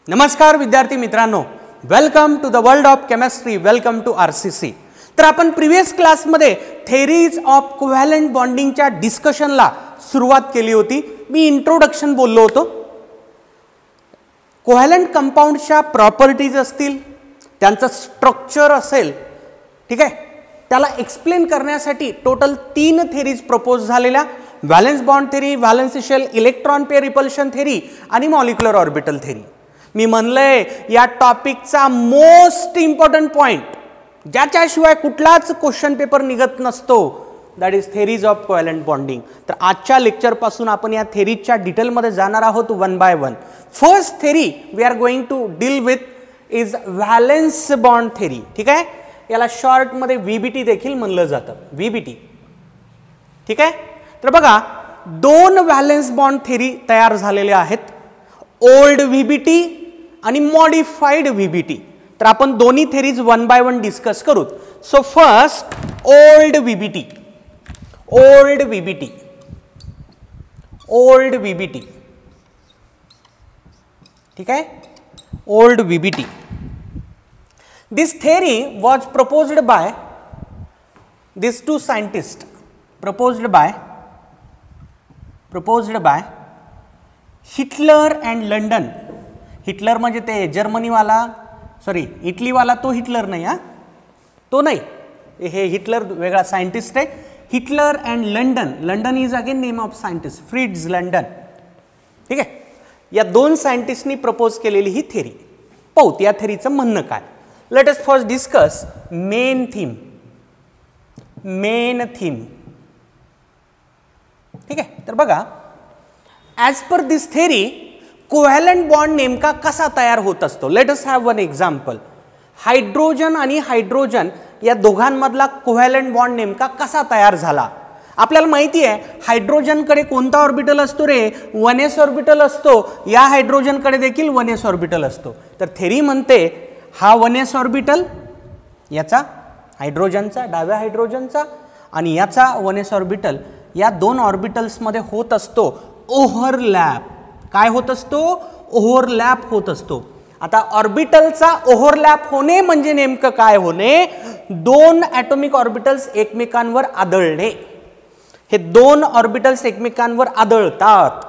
नमस्कार विद्यार्थी मित्रांनो, welcome to the world of chemistry, welcome to RCC. तर आपण प्रीवियस क्लासमध्ये थेरीज ऑफ कोव्हॅलंट बॉन्डिंगच्या डिस्कशनला सुरुवात केली होती। मी इंट्रोडक्शन बोललो होतो। कोव्हॅलंट कंपाऊंडच्या प्रॉपर्टीज असतील, त्यांचं स्ट्रक्चर असेल, ठीक आहे, त्याला एक्सप्लेन करण्यासाठी टोटल 3 थेरीज प्रपोज झालेल्या, valence bond theory, valence shell electron pair repulsion theory आणि मॉलिक्युलर ऑर्बिटल थेरी। मी म्हणलंय या टॉपिकचा मोस्ट इम्पॉर्टंट पॉइंट, ज्याच्याशिवाय कुठलाच क्वेश्चन पेपर निघत नसतो, that is theories of covalent bonding. तर आजच्या लेक्चर पासून आपण या थेरीजच्या डिटेलमध्ये जाणार आहोत one by one. First theory we are going to deal with is valence bond theory, ठीक आहे। याला शॉर्ट मध्ये व्हीबीटी देखील म्हणलं जातं, व्हीबीटी, ठीक आहे। तर बघा, 2 व्हॅलेन्स बॉन्ड थेरी तयार झालेल्या आहेत, ओल्ड व्हीबीटी आणि मॉडिफाईड व्हीबीटी। तर आपण दोन्ही theories one by one discuss करू। So first old VBT, old VBT, old VBT, ठीक आहे, old VBT. This theory was proposed by these two scientists, proposed by Hitler and London. Hitler म्हणजे ते Germany वाला, sorry Italy वाला, तो Hitler नाही, हा तो नाही, हे हिटलर वेगळा सायंटिस्ट आहे। Hitler and London, London is again name of scientist, Fritz London, ठीक आहे। या 2 सायंटिस्टनी प्रपोज केलेली ही थेरी पाहूत, या थेरीचं म्हणणं काय। Let us first discuss main theme, main theme, ठीक आहे। तर बघा, as per this theory covalent bond नेमका कसा तयार होत असतो। Late us have one example. Hydrogen आणि हायड्रोजन या दोघांमधला कोव्हॅलंट बॉन्ड नेमका कसा तयार झाला। आपल्याला माहिती आहे हायड्रोजनकडे कोणता ऑर्बिटल असतो रे, 1s ऑर्बिटल असतो। या हायड्रोजनकडे देखील 1s ऑर्बिटल असतो। तर थेरी म्हणते हा 1s ऑर्बिटल, याचा हायड्रोजनचा, डाव्या हायड्रोजनचा, आणि याचा 1s ऑर्बिटल, या 2 ऑर्बिटल्समध्ये होत असतो ओव्हरलॅप। काय होत असतो? ओव्हरलॅप होत असतो। आता ऑर्बिटलचा ओव्हरलॅप होणे म्हणजे नेमकं काय होणे? 2 ॲटॉमिक ऑर्बिटल्स एकमेकांवर आदळणे। हे 2 ऑर्बिटल्स एकमेकांवर आदळतात,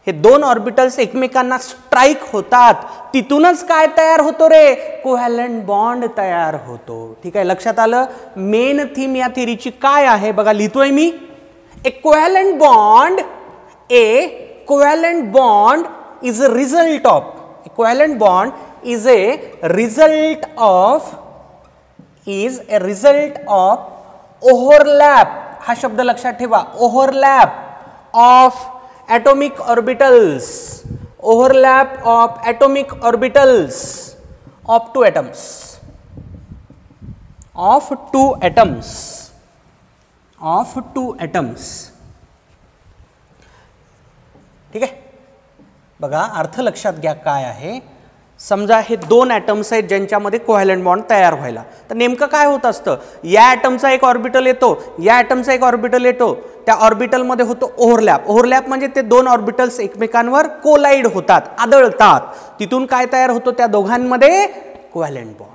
हे 2 ऑर्बिटल्स एकमेकांना स्ट्राईक होतात, तिथूनच काय तयार होतो रे? कोव्हॅलंट बॉन्ड तयार होतो, ठीक आहे। लक्षात आलं? मेन थीम या थेरीची काय आहे बघा, लिहितोय मी। A covalent bond, a covalent bond is a result of, covalent bond is a result of overlap. हा शब्द लक्षात ठेवा, overlap of atomic orbitals, overlap of atomic orbitals of 2 atoms, of 2 atoms, of 2 atoms, ठीक आहे। बघा, अर्थ लक्षात घ्या काय आहे। समजा हे 2 ॲटम्स आहेत ज्यांच्यामध्ये कोव्हॅलंट बॉन्ड तयार व्हायला, तर नेमकं काय होत असतं? या ॲटमचा एक ऑर्बिटल येतो, या ॲटमचा एक ऑर्बिटल येतो, त्या ऑर्बिटलमध्ये होतो ओव्हरलॅप। ओव्हरलॅप म्हणजे ते 2 ऑर्बिटल्स एकमेकांवर कोलाइड होतात, आदळतात, तिथून काय तयार होतो? त्या दोघांमध्ये कोव्हॅलंट बॉन्ड।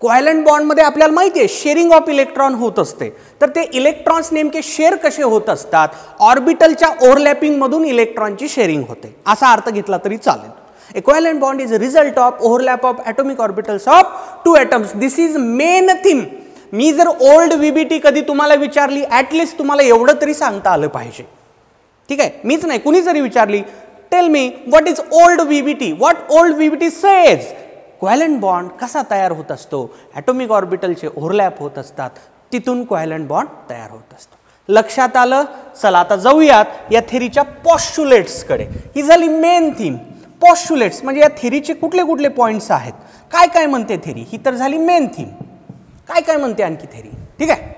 कोव्हॅलंट बॉन्डमध्ये आपल्याला माहिती आहे शेअरिंग ऑफ इलेक्ट्रॉन होत असते। तर ते इलेक्ट्रॉन्स नेमके शेअर कसे होत असतात? ऑर्बिटलच्या ओव्हरलॅपिंग मधून इलेक्ट्रॉनची शेअरिंग होते, असा अर्थ घेतला तरी चालेल। A covalent bond is a result of overlap of atomic orbitals of 2 atoms. This is main theme. मी जर ओल्ड व्हीबीटी कधी तुम्हाला विचारली, ॲटलिस्ट तुम्हाला एवढं तरी सांगता आलं पाहिजे, ठीक आहे। मीच नाही, कुणी जरी विचारली, tell me what is old VBT, what old VBT says, covalent bond कसा तयार होत असतो? ॲटॉमिक ऑर्बिटलचे ओव्हरलॅप होत असतात, तिथून कोव्हॅलंट बॉन्ड तयार होत असतो। लक्षात आलं? चला आता जाऊयात या थेरीच्या पॉस्ट्युलेट्सकडे। ही झाली मेन थीम। पॉस्ट्युलेट्स म्हणजे या थेरीचे कुठले कुठले पॉइंट्स आहेत, काय काय म्हणते थेरी, ही तर झाली मेन थीम। काय काय म्हणते आणखी थेरी, ठीक आहे।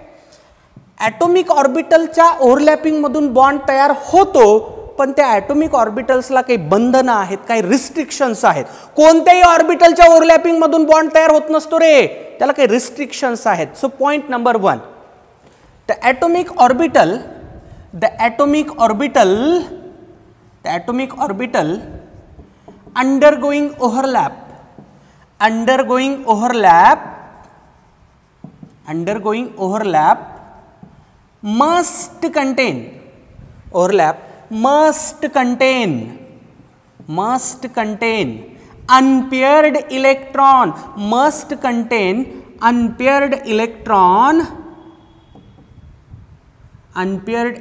ॲटॉमिक ऑर्बिटलच्या ओव्हरलॅपिंग मधून बॉन्ड तयार होतो, पण त्या ॲटॉमिक ऑर्बिटल्सला काही बंधनं आहेत, काही रिस्ट्रिक्शन्स आहेत। कोणत्याही ऑर्बिटलच्या ओव्हरलॅपिंग मधून बॉन्ड तयार होत नसतो रे, त्याला काही रिस्ट्रिक्शन्स आहेत। So point number 1, the atomic orbital, the atomic orbital undergoing overlap must contain unpaired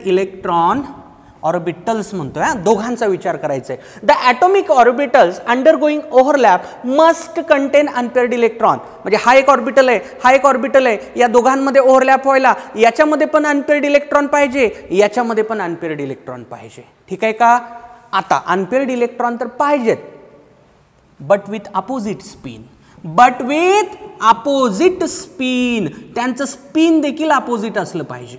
electron orbitals म्हणतोय, दोघांचा विचार करायचा आहे. The atomic orbitals undergoing overlap must contain unpaired electron. म्हणजे हा एक ऑर्बिटल आहे, हा एक ऑर्बिटल आहे, या दोघांमध्ये ओव्हरलॅप व्हायला याच्यामध्ये पण अनपेअर्ड इलेक्ट्रॉन पाहिजे, याच्यामध्ये पण अनपेअर्ड इलेक्ट्रॉन पाहिजे. ठीक आहे का? आता अनपेअर्ड इलेक्ट्रॉन तर पाहिजेत, बट विथ अपोजिट स्पिन, त्यांचं स्पिन देखील अपोजिट असलं पाहिजे.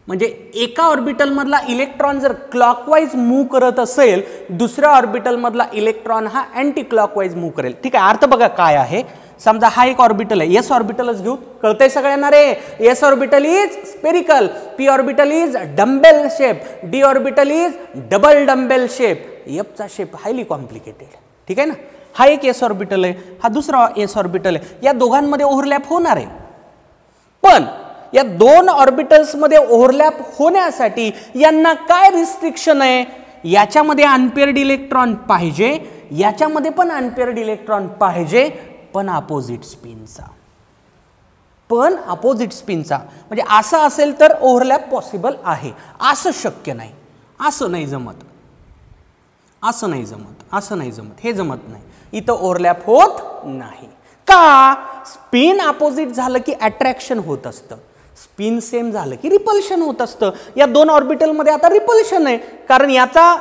म्हणजे एका ऑर्बिटल मधला इलेक्ट्रॉन जर क्लॉकवाईज मूव्ह करत असेल, दुसऱ्या ऑर्बिटल मधला इलेक्ट्रॉन हा अँटी क्लॉकवाईज मूव्ह करेल. ठीक आहे, अर्थ बघा काय आहे. समजा हा एक ऑर्बिटल आहे, एस ऑर्बिटलच घेऊ, कळतंय सगळ्यांना रे. S orbital is spherical, P orbital is dumbbell shape, D orbital is double dumbbell shape, एफचा शेप हायली कॉम्प्लिकेटेड. ठीक आहे ना. हा एक एस ऑर्बिटल आहे, हा दुसरा एस ऑर्बिटल आहे, या दोघांमध्ये ओव्हरलॅप होणार आहे. पण या दोन ऑर्बिटल्स मध्ये ओव्हरलॅप होण्यासाठी यांना काय रिस्ट्रिक्शन आहे? याच्यामध्ये अनपेअर्ड इलेक्ट्रॉन पाहिजे, याच्यामध्ये पण अनपेअर्ड इलेक्ट्रॉन पाहिजे, पण अपोजिट स्पिनचा. म्हणजे असं असेल तर ओव्हरलॅप पॉसिबल आहे, असं शक्य नाही, असं नाही जमत, हे जमत नाही. इथं ओव्हरलॅप होत नाही. का? स्पिन अपोजिट झालं की अट्रॅक्शन होत असतं, स्पिन सेम झालं की रिपल्शन होत असतं. या दोन ऑर्बिटल मध्ये आता रिपल्शन आहे, कारण याचा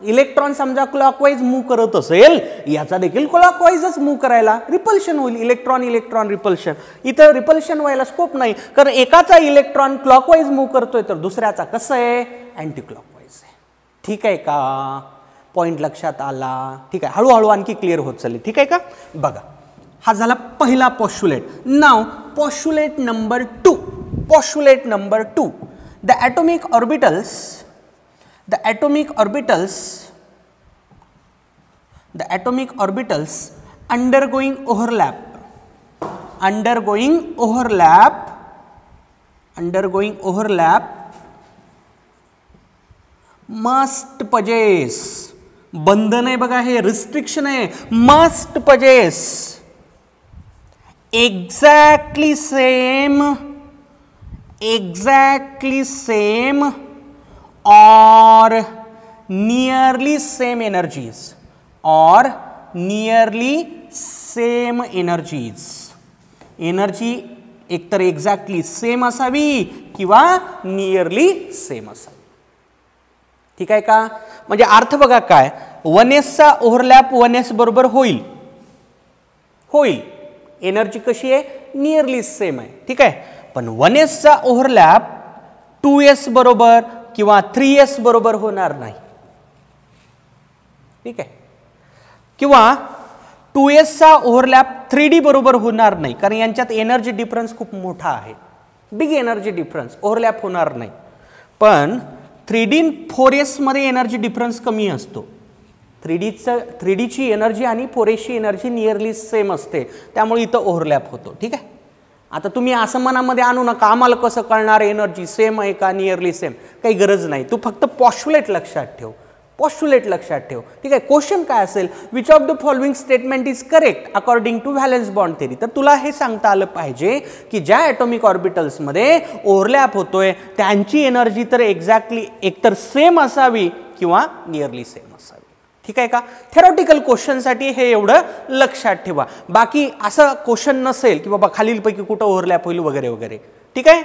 इलेक्ट्रॉन समजा क्लॉकवाईज मूव्ह करत असेल, याचा देखील क्लॉकवाईजच मूव्ह करायला रिपल्शन होईल. Electron repulsion. इथं रिपल्शन व्हायला स्कोप नाही, कारण एकाचा इलेक्ट्रॉन क्लॉकवाईज मूव्ह करतोय तर दुसऱ्याचा कसं आहे? अँटी क्लॉकवाईज आहे. ठीक आहे का? पॉइंट लक्षात आला? ठीक आहे, हळूहळू आणखी क्लिअर होत चालली. ठीक आहे का? बघा, हा झाला पहिला पॉस्ट्युलेट. नाव postulate number 2. The atomic orbitals undergoing overlap must possess, बंधन आहे बघा, हे रिस्ट्रिक्शन आहे, must possess exactly same or nearly same energies. Energy एकतर एक्झॅक्टली सेम असावी किंवा नियरली सेम असावी. ठीक आहे का? म्हणजे अर्थ बघा काय, 1sचा ओव्हरलॅप 1s बरोबर होईल. एनर्जी कशी आहे? नियरली सेम आहे. ठीक आहे, पण 1sचा ओव्हरलॅप 2s बरोबर किंवा 3s बरोबर होणार नाही. ठीक आहे, किंवा 2sचा ओव्हरलॅप 3d बरोबर होणार नाही, कारण यांच्यात एनर्जी डिफरन्स खूप मोठा आहे, बिग एनर्जी डिफरन्स, ओव्हरलॅप होणार नाही. पण 3d 4s मध्ये एनर्जी डिफरन्स कमी असतो. 3d ची एनर्जी आणि 4s ची एनर्जी नियरली सेम असते, त्यामुळे इथं ओव्हरलॅप होतो. ठीक आहे, आता तुम्ही असं मनामध्ये आणू नका आम्हाला कसं कळणार एनर्जी सेम आहे का नियरली सेम, काही गरज नाही. तू फक्त पॉस्ट्युलेट लक्षात ठेव. ठीक आहे. क्वेश्चन काय असेल? Which of the following statement is correct according to valence bond theory. तर तुला हे सांगता आलं पाहिजे की ज्या ॲटॉमिक ऑर्बिटल्स मध्ये ओव्हरलॅप होतोय त्यांची एनर्जी तर एक्झॅक्टली एकतर सेम असावी किंवा नियरली सेम असावी. ठीक आहे का? थेरॉटिकल क्वेश्चनसाठी हे एवढं लक्षात ठेवा. बाकी असं क्वेश्चन नसेल की बाबा खालीलपैकी कुठं ओव्हरलॅप होईल वगैरे वगैरे. ठीक आहे,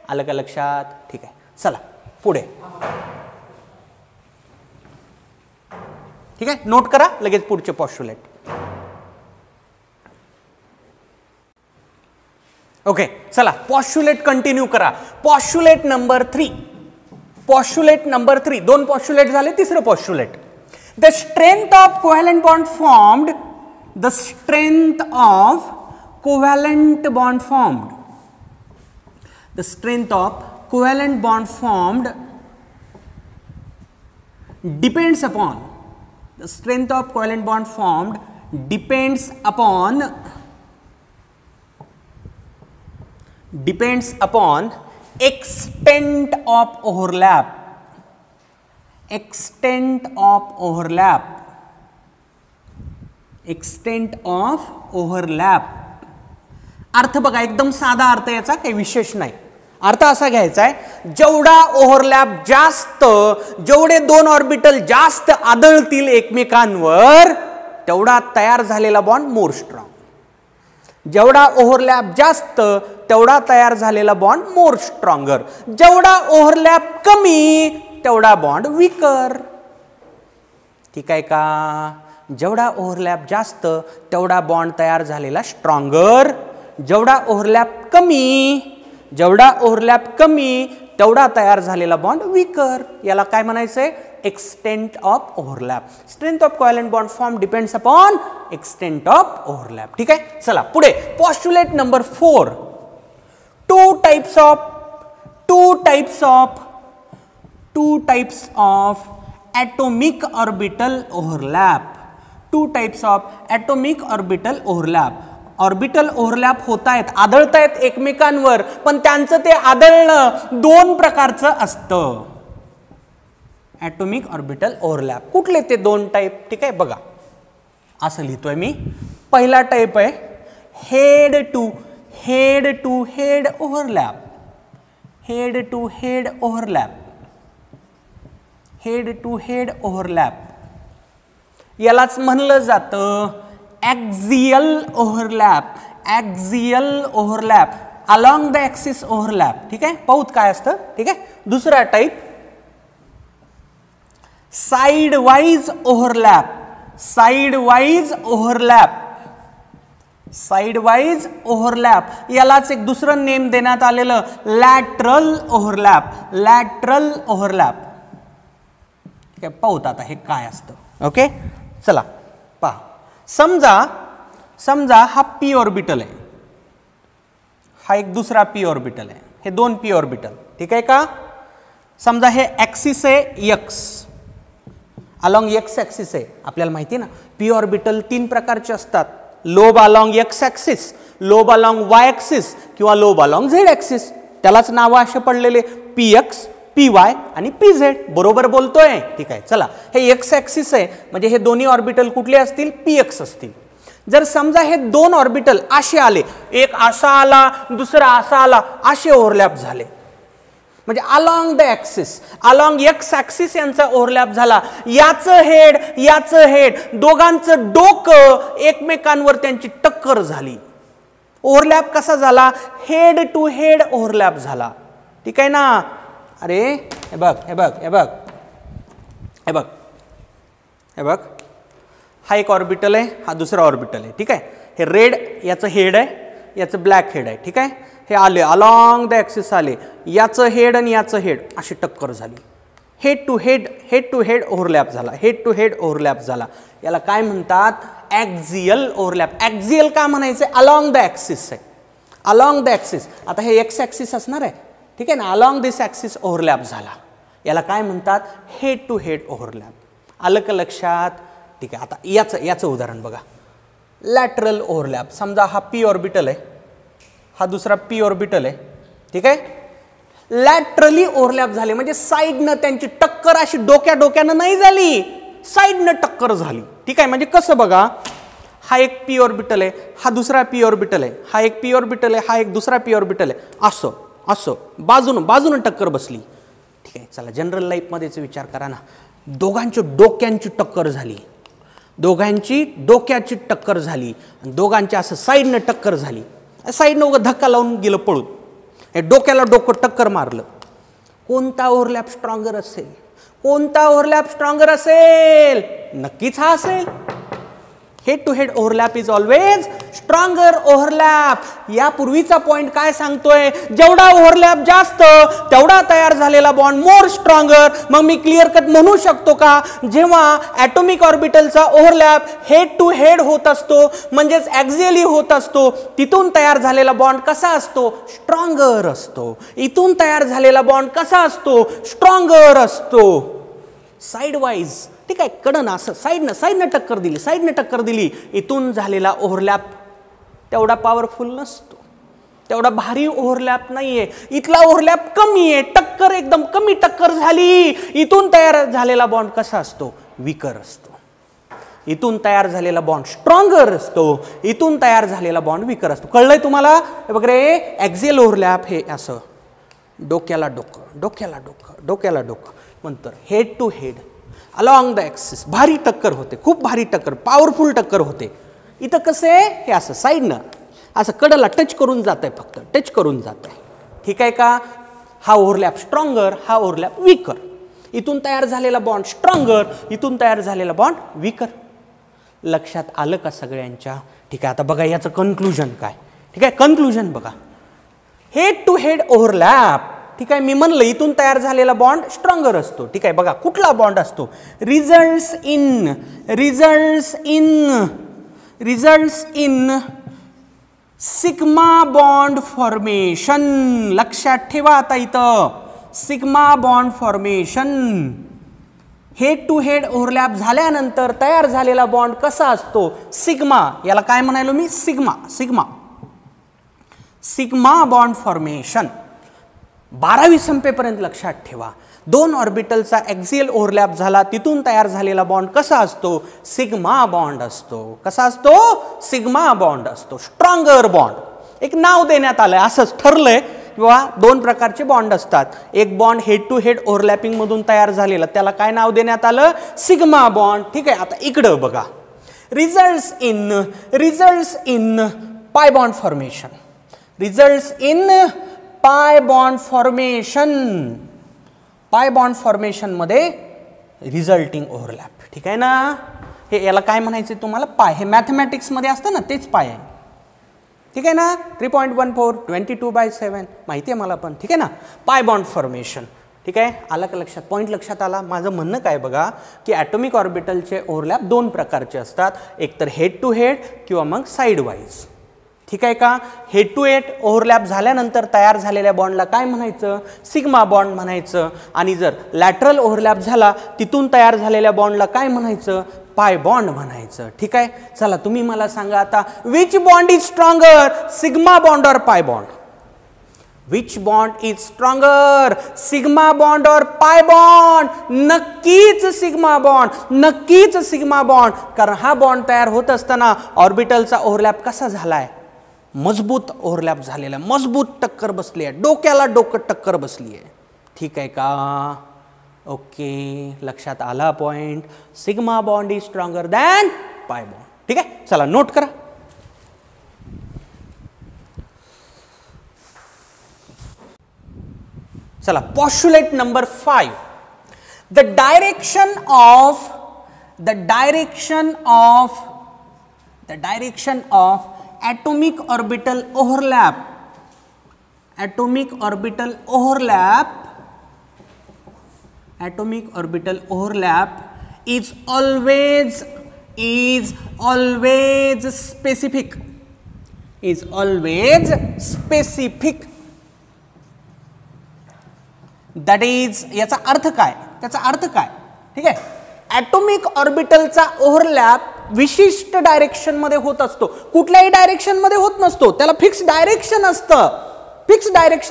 आलं का लक्षात? ठीक आहे, चला पुढे. ठीक आहे, नोट करा लगेच पुढचे पॉस्ट्युलेट. ओके, चला पॉस्ट्युलेट कंटिन्यू करा. पॉस्ट्युलेट नंबर 3. दोन पॉस्ट्युलेट झाले, तिसरं पॉस्ट्युलेट. The strength of covalent bond formed depends upon the strength of covalent bond formed depends upon extent of overlap, extent of overlap, extent of overlap. अर्थ बघा एकदम साधा अर्थ, याचा काही विशेष नाही. अर्थ असा घ्यायचा आहे, जेवढा ओव्हरलॅप जास्त, जेवढे दोन ऑर्बिटल जास्त आदळतील एकमेकांवर तेवढा तयार झालेला बॉन्ड मोर स्ट्रॉंग. जेवढा ओव्हरलॅप जास्त तेवढा तयार झालेला बॉन्ड मोर स्ट्रॉंगर. जेवढा ओव्हरलॅप कमी तेवढा बॉन्ड वीकर. ठीक आहे का? जेवढा ओव्हरलॅप जास्त तेवढा बॉन्ड तयार झालेला स्ट्रॉंगर, जेवढा ओव्हरलॅप कमी तेवढा तयार झालेला बॉन्ड वीकर. याला काय म्हणायचंय? Extent of overlap. Strength of covalent bond form depends upon extent of overlap. ठीक आहे, चला पुढे. पॉस्ट्युलेट number 4. two types of atomic orbital overlap. Two types of atomic orbital overlap. Orbital overlap होत आहेत, आदळत आहेत एकमेकांवर, पण त्यांचं ते आदळणं दोन प्रकारचं असतं. Atomic orbital overlap. कुठले ते दोन टाईप? ठीक आहे, बघा असं लिहितोय मी. पहिला टाईप आहे head to head overlap. Head to head overlap. Head to head overlap यालाच म्हणलं जातं axial overlap. Axial overlap, along the axis overlap. ठीक आहे, पाहूत काय असतं. ठीक आहे, दुसरा type side wise overlap. Side wise overlap. Side wise overlap यालाच एक दुसरं नेम देण्यात आलेलं लॅटरल ओव्हरलॅप. Lateral overlap. ठीक आहे, पाहूत आता हे काय असतं. ओके, चला पहा. समजा हा पी ऑर्बिटल आहे, हा एक दुसरा पी ऑर्बिटल आहे, हे दोन पी ऑर्बिटल. ठीक आहे का? समजा हे ॲक्सिस आहे एक्स, अलॉंग एक्स ॲक्सिस आहे. आपल्याला माहिती आहे ना पी ऑर्बिटल तीन प्रकारचे असतात. Lobe along x axis, lobe along Y axis किंवा लोब अलॉंग झेड ॲक्सिस. त्यालाच नाव असे पडलेले पी एक्स, पी वाय आणि पी झेड. बरोबर बोलतोय? ठीक आहे, चला. हे एक्स ॲक्सिस आहे म्हणजे हे दोन्ही ऑर्बिटल कुठले असतील? पी एक्स असतील. जर समजा हे दोन ऑर्बिटल असे आले, एक असा आला दुसरा असा आला, असे ओव्हरलॅप झाले म्हणजे along the axis, along x axis यांचा ओव्हरलॅप झाला. याचं हेड दोघांचं डोकं एकमेकांवर त्यांची टक्कर झाली. ओव्हरलॅप कसा झाला? हेड टू हेड ओव्हरलॅप झाला. ठीक आहे ना? अरे हे बघ, हा एक ऑर्बिटल आहे, हा दुसरा ऑर्बिटल आहे. ठीक आहे, हे रेड याचं हेड आहे, याचं ब्लॅक हेड आहे. ठीक आहे, हे आले अलॉंग द ॲक्सिस आले, याचं हेड आणि याचं हेड अशी टक्कर झाली. हेड टू हेड ओव्हरलॅप झाला. हेड टू हेड ओव्हरलॅप झाला. याला काय म्हणतात? ॲक्झियल ओव्हरलॅप. ॲक्झियल का म्हणायचं? अलॉंग द ॲक्सिस आहे, अलॉंग द ॲक्सिस. आता हे एक्स ॲक्सिस असणार आहे. ठीक आहे ना? अलॉंग दिस ॲक्सिस ओव्हरलॅप झाला. याला काय म्हणतात? Head to head overlap. आलं का लक्षात? ठीक आहे, आता याचं उदाहरण बघा. Lateral overlap. समजा हा पी ऑर्बिटल आहे, हा दुसरा पी ऑर्बिटल आहे. ठीक आहे, लॅटरली ओव्हरलॅप झाले म्हणजे साईडनं त्यांची टक्कर अशी डोक्यानं नाही झाली, साईडनं टक्कर झाली. ठीक आहे, म्हणजे कसं बघा, हा एक पी ऑर्बिटल आहे, हा दुसरा पी ऑर्बिटल आहे, हा एक पी ऑर्बिटल आहे, हा एक दुसरा पी ऑर्बिटल आहे. असं बाजूनं टक्कर बसली. ठीक आहे, चला जनरल लाईफमध्येच विचार करा ना. दोघांची डोक्यांची टक्कर झाली, दोघांची डोक्याची टक्कर झाली, दोघांची असं साईडनं टक्कर झाली. साईडनं उगा धक्का लावून गेलं पळून, डोक्याला डोकं टक्कर मारलं. कोणता ओव्हरलॅप स्ट्रॉंगर असेल? कोणता ओव्हरलॅप स्ट्रॉंगर असेल? नक्कीच हा असेल. Head to head overlap is always stronger overlap. यापूर्वीचा पॉइंट काय सांगतोय? जेवढा ओव्हरलॅप जास्त तेवढा तयार झालेला बॉन्ड मोर स्ट्रॉंगर. मग मी क्लिअर कट म्हणू शकतो का, जेव्हा ॲटॉमिक ऑर्बिटलचा ओव्हरलॅप हेड टू हेड होत असतो म्हणजेच ॲक्झियली होत असतो, तिथून तयार झालेला बॉन्ड कसा असतो? स्ट्रॉंगर असतो. इथून तयार झालेला बॉन्ड कसा असतो? स्ट्रॉंगर असतो. साईड वाईज, ठीक आहे, कडनं असं साईडनं टक्कर दिली, इथून झालेला ओव्हरलॅप तेवढा पॉवरफुल नसतो, तेवढा भारी ओव्हरलॅप नाहीये, इथला ओव्हरलॅप कमी आहे, टक्कर एकदम कमी टक्कर झाली, इथून तयार झालेला बॉन्ड कसा असतो, वीकर असतो. इथून तयार झालेला बॉन्ड स्ट्रॉंगर असतो, इथून तयार झालेला बॉन्ड वीकर असतो. कळलंय तुम्हाला वगैरे. ॲक्झियल ओव्हरलॅप हे असं डोक्याला डोकं नंतर head to head along the axis भारी टक्कर होते, खूप भारी टक्कर, पॉवरफुल टक्कर होते. इथं कसं आहे, हे असं साईडनं असं कडला टच करून जात आहे, फक्त टच करून जात आहे, ठीक आहे का. हा ओव्हरलॅप स्ट्रॉंगर, हा ओव्हरलॅप वीकर. इथून तयार झालेला बॉन्ड स्ट्रॉंगर, इथून तयार झालेला बॉन्ड वीकर. लक्षात आलं का सगळ्यांच्या? ठीक आहे. आता बघा याचं कन्क्लुजन काय, ठीक आहे. कन्क्लुजन बघा, हेड टू हेड ओव्हरलॅप, ठीक आहे. मी म्हणलं इथून तयार झालेला बॉन्ड स्ट्रॉंगर असतो, ठीक आहे. बघा कुठला बॉन्ड असतो, results in sigma bond formation. लक्षात ठेवा आता इथं sigma bond formation. Head to head overlap झाल्यानंतर तयार झालेला बॉन्ड कसा असतो, सिग्मा. याला काय म्हणालो मी, सिग्मा बॉन्ड फॉर्मेशन. 12वी संपेपर्यंत लक्षात ठेवा. 2 ऑर्बिटलचा ॲक्झियल ओव्हरलॅप झाला, तिथून तयार झालेला बॉन्ड कसा असतो, सिग्मा बॉन्ड असतो. कसा असतो, सिग्मा बॉन्ड असतो, स्ट्रॉंगर बॉन्ड. एक नाव देण्यात आलंय, असंच ठरलंय किंवा 2 प्रकारचे बॉन्ड असतात. एक bond head to head overlapping मधून तयार झालेला, त्याला काय नाव देण्यात आलं, सिग्मा बॉन्ड, ठीक आहे. आता इकडं बघा, results in pi bond formation. Pi bond formation मध्ये रिझल्टिंग ओव्हरलॅप, ठीक आहे ना. हे याला काय म्हणायचं तुम्हाला, पाय. हे मॅथमॅटिक्स मध्ये असतं ना, तेच पाय आहे, ठीक आहे ना. 3.14 22/7 माहिती आहे मला पण, ठीक आहे ना. पाय बॉन्ड फॉर्मेशन, ठीक आहे. आलं का लक्षात, पॉईंट लक्षात आला. माझं म्हणणं काय बघा, की ॲटॉमिक ऑर्बिटलचे ओव्हरलॅप 2 प्रकारचे असतात, एक तर हेड टू हेड किंवा मग साईड वाईज, ठीक आहे का. हेड टू हेड ओव्हरलॅप झाल्यानंतर तयार झालेल्या बॉन्डला काय म्हणायचं, सिग्मा बॉन्ड म्हणायचं. आणि जर लॅटरल ओव्हरलॅप झाला, तिथून तयार झालेल्या बॉन्डला काय म्हणायचं, पाय बॉन्ड म्हणायचं, ठीक आहे. चला तुम्ही मला सांगा आता, which bond is stronger, sigma bond और pi bond. Which bond is stronger, sigma bond और पाय बॉन्ड. नक्कीच सिग्मा बॉन्ड, कारण हा बॉन्ड तयार होत असताना ऑर्बिटलचा ओव्हरलॅप कसा झालाय, मजबूत ओव्हरलॅप झालेला, मजबूत टक्कर बसली आहे, डोक्याला डोकं टक्कर बसली आहे, ठीक आहे का. ओके, लक्षात आला point. Sigma bond is stronger than pi bond, ठीक आहे. चला नोट करा. चला postulate number 5. The direction of atomic orbital overlap is always specific. That is, याचा अर्थ काय, ठीक आहे. ॲटॉमिक ऑर्बिटलचा ओव्हरलॅप विशिष्ट डायरेक्शन मध्ये होत असतो, कुठल्याही डायरेक्शन मध्ये होत नसतो, त्याला फिक्स डायरेक्शन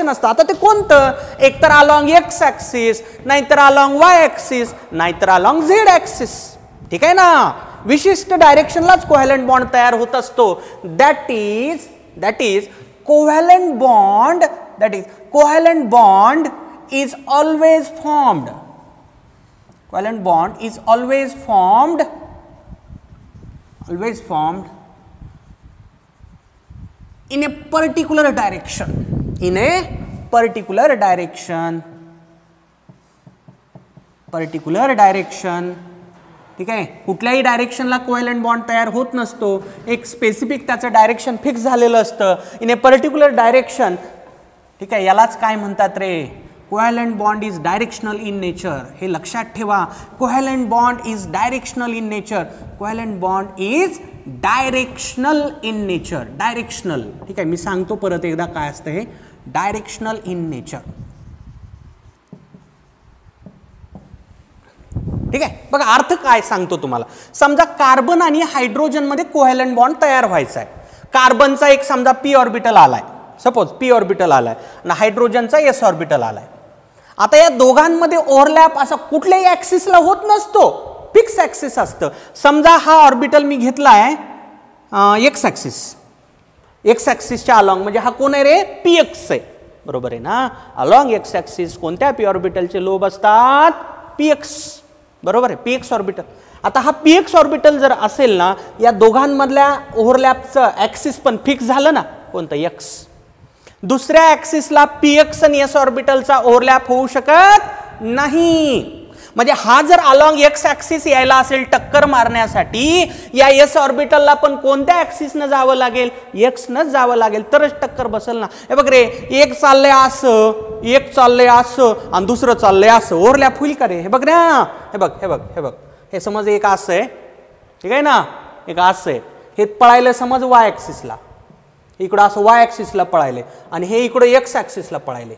असतं. आता ते कोणतं, एकतर अलॉंग एक्स ॲक्सिस, नाहीतर अलॉंग वाय ॲक्सिस, नाहीतर अलॉंग झेड ॲक्सिस, ठीक आहे ना. विशिष्ट डायरेक्शनलाच कोव्हॅलंट बॉन्ड तयार होत असतो. That is covalent bond is always formed. Covalent bond is always formed in a particular direction. ठीक आहे. कुठल्याही डायरेक्शनला कोव्हॅलंट बॉन्ड तयार होत नसतो, एक स्पेसिफिक त्याचं डायरेक्शन फिक्स झालेलं असतं, इन ए पर्टिक्युलर डायरेक्शन, ठीक आहे. यालाच काय म्हणतात रे, covalent bond is directional in nature. हे लक्षात ठेवा, covalent bond is directional in nature. Directional, ठीक आहे. मी सांगतो परत एकदा काय असतं हे, डायरेक्शनल इन नेचर. ठीक आहे. बघा अर्थ काय सांगतो तुम्हाला. समजा कार्बन आणि हायड्रोजन मध्ये कोव्हॅलंट बॉन्ड तयार व्हायचा आहे. कार्बनचा एक समजा p ऑर्बिटल आलाय, सपोज p ऑर्बिटल आलाय आणि हायड्रोजनचा s ऑर्बिटल आलाय. आता या दोघांमध्ये ओव्हरलॅप असा कुठल्याही ऍक्सिसला होत नसतो, फिक्स ऍक्सिस असतं. समजा हा ऑर्बिटल मी घेतलाय एक्स ऍक्सिस, एक्स ऍक्सिसच्या अलॉंग, म्हणजे हा कोण आहे रे, px आहे, बरोबर आहे ना. अलॉंग एक्स ऍक्सिस कोणत्या p ऑर्बिटलचे लोब असतात, px, बरोबर आहे, px ऑर्बिटल. आता हा px ऑर्बिटल जर असेल ना, या दोघांमधल्या ओव्हरलॅपचं ऍक्सिस पण फिक्स झालं ना, कोणतं x. दुसऱ्या ऍक्सिसला px आणि s ऑर्बिटलचा ओव्हरलॅप होऊ शकत नाही. म्हणजे हा जर अलॉंग एक्स ऍक्सिस यायला असेल टक्कर मारण्यासाठी, या एस ऑर्बिटलला पण कोणत्या ऍक्सिसनं जावं लागेल, एक्स नच जावं लागेल, तरच टक्कर बसेल ना. हे बघ रे, एक चाललंय असं, एक चाललंय असं आणि दुसरं चाललंय असं, ओव्हरलॅप होईल का रे. हे बघ ना, हे बघ हे बघ हे बघ, हे समज एक असं आहे, ठीक आहे ना, एक असं आहे, हे पळायलं समज वाय ऍक्सिसला, इकडं असं वाय ऍक्सिसला पळायले आणि हे इकडं एक्स ऍक्सिसला पळायले.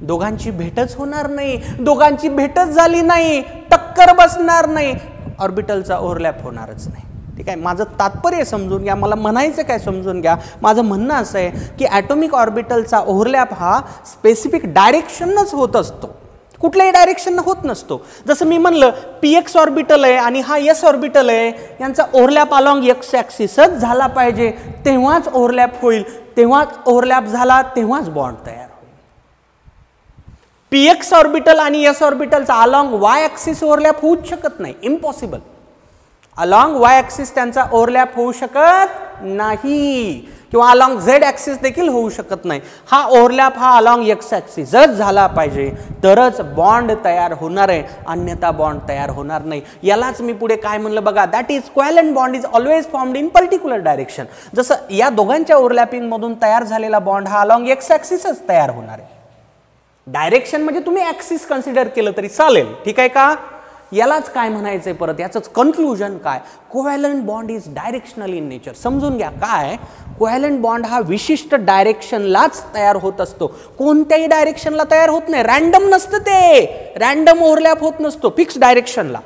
दोघांची भेटच होणार नाही. दोघांची भेटच झाली नाही, टक्कर बसणार नाही, ऑर्बिटलचा ओव्हरलॅप होणारच नाही. ठीक आहे. माझं तात्पर्य समजून घ्या, मला म्हणायचं काय समजून घ्या. माझं म्हणणं असं आहे की ॲटॉमिक ऑर्बिटलचा ओव्हरलॅप हा स्पेसिफिक डायरेक्शनच होत असतो, कुठल्याही डायरेक्शन होत नसतो. जसं मी म्हणलं px ऑर्बिटल आहे आणि हा s ऑर्बिटल आहे, यांचा ओव्हरलॅप अलॉंग एक्स ॲक्सिसच झाला पाहिजे, तेव्हाच ओव्हरलॅप होईल. तेव्हाच ओव्हरलॅप झाला तेव्हाच बॉन्ड तयार होईल. px ऑर्बिटल आणि s ऑर्बिटलचा अलॉंग y ॲक्सिस ओव्हरलॅप होऊच शकत नाही, इम्पॉसिबल. अलॉंग y ॲक्सिस त्यांचा ओव्हरलॅप होऊ शकत नाही, किंवा अलॉंग z ॲक्सिस देखील होऊ शकत नाही. हा ओव्हरलॅप हा अलॉंग x ॲक्सिसच झाला पाहिजे, तरच बॉन्ड तयार होणार आहे, अन्यथा बॉन्ड तयार होणार नाही. यालाच मी पुढे काय म्हणलं बघा, that is covalent bond is always formed in particular direction. जसं या दोघांच्या ओव्हरलॅपिंग मधून तयार झालेला बॉन्ड हा अलॉंग x ॲक्सिसच तयार होणार आहे. डायरेक्शन म्हणजे तुम्ही ऍक्सिस कन्सिडर केलं तरी चालेल, ठीक आहे का. यालाच काय म्हणायचंय परत, याचंच कन्क्लुजन काय, covalent bond is directional in nature. समजून घ्या काय, कोव्हॅलंट बॉन्ड हा विशिष्ट डायरेक्शनलाच तयार होत असतो, कोणत्याही डायरेक्शनला तयार होत नाही. रॅन्डम नसतं ते, रॅन्डम ओव्हरलॅप होत नसतो, फिक्स डायरेक्शनला.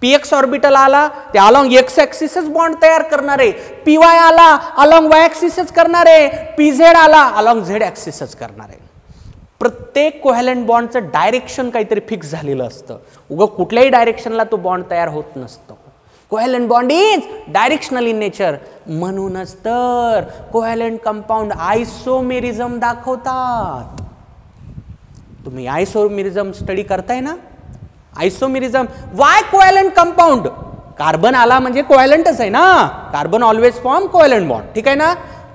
px ऑर्बिटल आला ते अलॉंग एक्स ॲक्सिसच बॉन्ड तयार करणार आहे, py आला अलॉंग y ॲक्सिसच करणार आहे, pz आला अलॉंग z ॲक्सिसच करणार आहे. प्रत्येक कोव्हॅलंट बॉन्डचं डायरेक्शन काहीतरी फिक्स झालेलं असतं, उगा कुठल्याही डायरेक्शनला तो बॉन्ड तयार होत नसतो. Covalent bond is directional in nature. म्हणूनच तर कोव्हॅलंट कंपाऊंड आयसोमेरिझम दाखवतात. तुम्ही आयसोमेरिझम स्टडी करताय ना, isomerism. Y covalent compound, carbon आला म्हणजे कोव्हॅलंटच आहे ना, carbon always form covalent bond, ठीक आहे ना.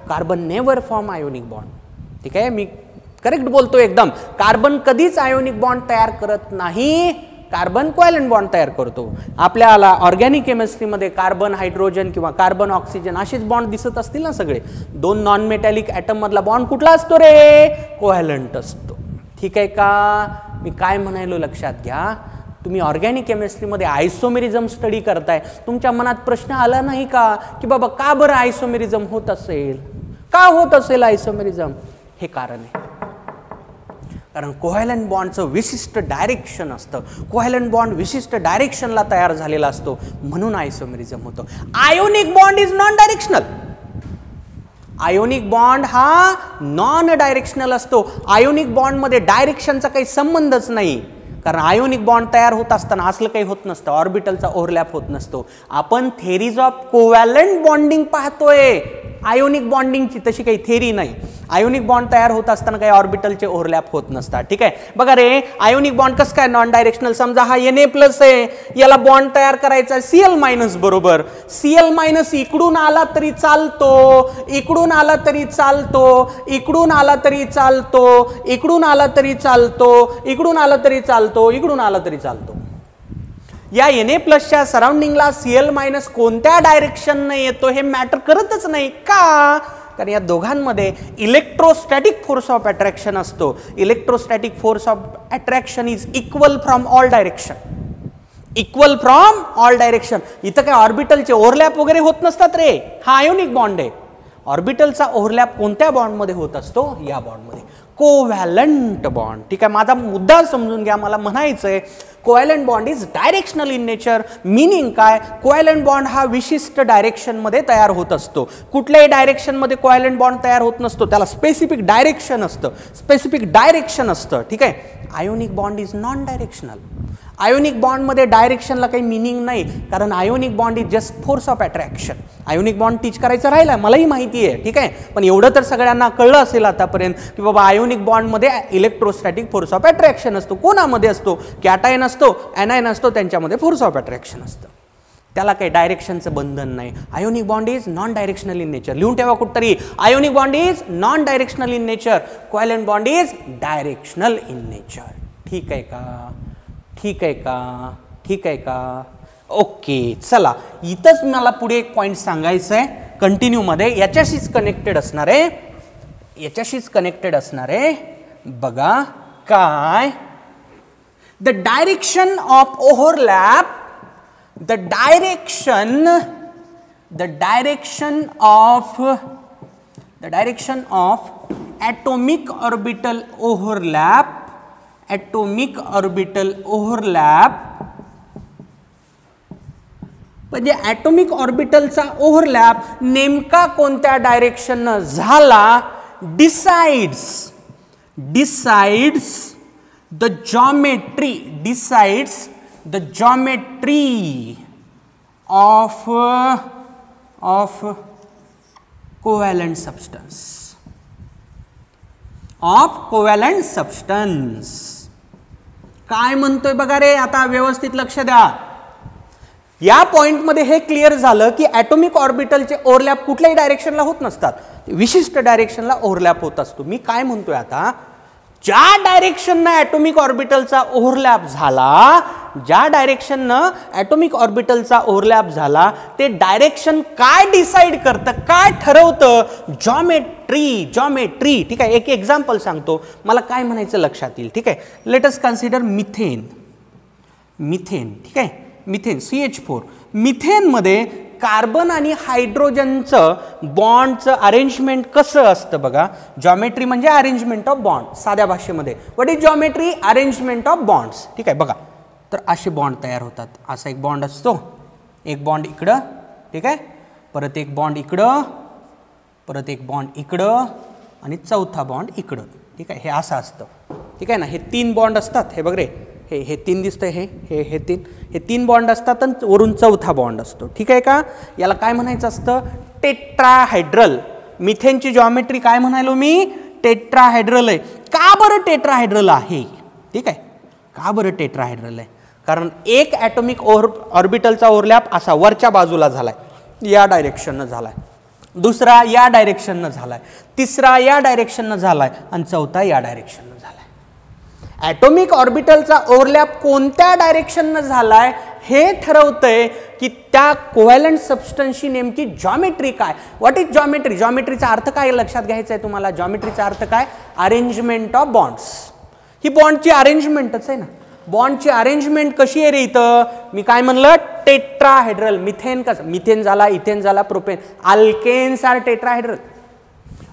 Carbon never form ionic bond, ठीक आहे, मी करेक्ट बोलतो एकदम. कार्बन कधीच आयोनिक बॉन्ड तयार करत नाही, कार्बन कोव्हॅलंट बॉन्ड तयार करतो. आपल्याला ऑर्गॅनिक केमिस्ट्रीमध्ये कार्बन हायड्रोजन किंवा कार्बन ऑक्सिजन असेच बॉन्ड दिसत असतील ना सगळे. दोन नॉन मेटॅलिक ॲटम मधला बॉन्ड कुठला असतो रे, कोव्हॅलंट असतो, ठीक आहे का. मी काय म्हणायलो लक्षात घ्या, तुम्ही ऑर्गॅनिक केमिस्ट्रीमध्ये आयसोमेरिझम स्टडी करताय, तुमच्या मनात प्रश्न आला नाही का की बाबा का बरं आयसोमेरिझम होत असेल, का होत असेल आयसोमेरिझम. हे कारण आहे, कारण कोव्हॅलंट बॉन्डचं विशिष्ट डायरेक्शन असतं, कोव्हॅलंट बॉन्ड विशिष्ट डायरेक्शनला तयार झालेला असतो, म्हणून आयसोमेरिझम होतं. Ionic bond is non directional. Ionic bond हा नॉन डायरेक्शनल असतो. आयोनिक बॉन्डमध्ये डायरेक्शनचा काही संबंधच नाही, कारण आयोनिक बॉन्ड तयार होत असताना असलं काही होत नसतं, ऑर्बिटलचा ओव्हरलॅप होत नसतो. आपण थेरीज ऑफ कोव्हॅलंट बॉन्डिंग पाहतोय, आयोनिक बॉन्डिंगची तशी काही थेरी नाही. आयोनिक बॉन्ड तयार होत असताना काही ऑर्बिटलचे ओव्हरलॅप होत नसतात, ठीक आहे. बघा रे, आयोनिक बॉन्ड कसं काय नॉन डायरेक्शनल. समजा हा Na+ आहे, याला बॉन्ड तयार करायचा Cl- बरोबर. Cl- इकडून आला तरी चालतो, इकडून आला तरी चालतो, इकडून आला तरी चालतो, इकडून आला तरी चालतो, इकडून आला तरी चालतो, इकडून आला तरी चालतो. या Na+च्या सराउंडिंगला Cl- कोणत्या डायरेक्शनने येतो हे मॅटर करतच नाही. का, कारण या दोघांमध्ये इलेक्ट्रोस्टॅटिक फोर्स ऑफ अट्रॅक्शन असतो. Electrostatic force of attraction is equal from all direction, equal from all direction. इथं काय ऑर्बिटलचे ओव्हरलॅप वगैरे होत नसतात रे, हा आयोनिक बॉन्ड आहे. ऑर्बिटलचा ओव्हरलॅप कोणत्या बॉन्डमध्ये होत असतो, या बॉन्डमध्ये. Covalent bond. ठीक आहे, माझा मुद्दा समजून घ्या. मला म्हणायचंय covalent bond is directional in nature. Meaning काय? कोव्हॅलंट बॉन्ड हा विशिष्ट डायरेक्शनमध्ये तयार होत असतो. कुठल्याही डायरेक्शनमध्ये कोव्हॅलंट बॉन्ड तयार होत नसतो, त्याला स्पेसिफिक डायरेक्शन असतं, स्पेसिफिक डायरेक्शन असतं. ठीक आहे. Ionic bond is non directional. Ionic बॉन्डमध्ये डायरेक्शनला काही मिनिंग नाही, कारण ionic bond is just force of attraction. Ionic bond teach करायचं राहिला, मलाही माहिती आहे. ठीक आहे, पण एवढं तर सगळ्यांना कळलं असेल आतापर्यंत की बाबा आयोनिक बॉन्डमध्ये इलेक्ट्रोस्टॅटिक फोर्स ऑफ अट्रॅक्शन असतो. कोणामध्ये असतो? कॅटायन असतो, एनायन असतो, त्यांच्यामध्ये फोर्स ऑफ अट्रॅक्शन असतं. त्याला काही डायरेक्शनचं बंधन नाही. Ionic bond is non directional in nature. लिहून ठेवा कुठतरी, ionic bond is non directional in nature, covalent bond is directional in nature. ठीक आहे का? ठीक आहे का? ठीक आहे का? ओके, चला इथंच मला पुढे एक पॉइंट सांगायचं आहे कंटिन्यूमध्ये, याच्याशीच कनेक्टेड असणार आहे, याच्याशीच कनेक्टेड असणार आहे. बघा काय, the direction of overlap, the direction of atomic orbital overlap, atomic orbital overlap म्हणजे ॲटॉमिक ऑर्बिटलचा ओव्हरलॅप नेमका कोणत्या डायरेक्शननं झाला decides the geometry of covalent substance. काय म्हणतोय बघा रे, आता व्यवस्थित लक्ष द्या. या पॉइंटमध्ये हे क्लिअर झालं की ॲटॉमिक ऑर्बिटलचे ओव्हरलॅप कुठल्याही डायरेक्शनला होत नसतात, विशिष्ट डायरेक्शनला ओव्हरलॅप होत असतो. मी काय म्हणतोय आता, ज्या डायरेक्शननं ॲटॉमिक ऑर्बिटलचा ओव्हरलॅप झाला, ज्या डायरेक्शननं ॲटॉमिक ऑर्बिटलचा ओव्हरलॅप झाला, ते डायरेक्शन काय डिसाइड करतं, काय ठरवतं? जॉमेट्री. ठीक आहे, एक एक्झाम्पल सांगतो, मला काय म्हणायचं लक्षात येईल. ठीक आहे, लेट अस कन्सिडर मिथेन. ठीक आहे, मिथेन CH4. मिथेनमध्ये कार्बन आणि हायड्रोजनचं बॉन्डचं अरेंजमेंट कसं असतं बघा. जॉमेट्री म्हणजे अरेंजमेंट ऑफ बॉन्ड, साध्या भाषेमध्ये. What is geometry? Arrangement of bonds. ठीक आहे, बघा तर असे बॉन्ड तयार होतात. असा एक बॉन्ड असतो, एक बॉन्ड इकडं, ठीक आहे, परत एक बॉन्ड इकडं, परत एक बॉन्ड इकडं आणि चौथा बॉन्ड इकडं. ठीक आहे, हे असं असतं. ठीक आहे ना, हे 3 बॉन्ड असतात. हे बघ रे, हे 3 दिसतंय, हे 3 बॉन्ड असतात आणि वरून चौथा बॉन्ड असतो. ठीक आहे का? याला काय म्हणायचं असतं? टेट्राहायड्रल. मिथेनची जॉमेट्री काय म्हणालो मी? टेट्राहायड्रल आहे. का बरं टेट्राहायड्रल आहे? ठीक आहे, का बरं टेट्राहायड्रल आहे? कारण एक ॲटॉमिक ऑर्बिटलचा ओव्हरलॅप असा वरच्या बाजूला झालाय, या डायरेक्शननं झालाय, दुसरा या डायरेक्शननं झालाय, तिसरा या डायरेक्शननं झालाय आणि चौथा या डायरेक्शननं झालाय. ॲटॉमिक ऑर्बिटलचा ओव्हरलॅप कोणत्या डायरेक्शननं झालाय हे ठरवतंय की त्या कोव्हॅलंट सबस्टन्सची नेमकी जॉमेट्री काय. What is geometry? जॉमेट्रीचा अर्थ काय लक्षात घ्यायचा आहे तुम्हाला. जॉमेट्रीचा अर्थ काय? Arrangement of bonds. ही बॉन्डची अरेंजमेंटच आहे ना. बॉन्डची अरेंजमेंट कशी आहे रे इथं? मी काय म्हणलं? टेट्राहायड्रल. मिथेन कसं? मिथेन झाला, इथेन झाला, propane. Alkanes are tetrahedral.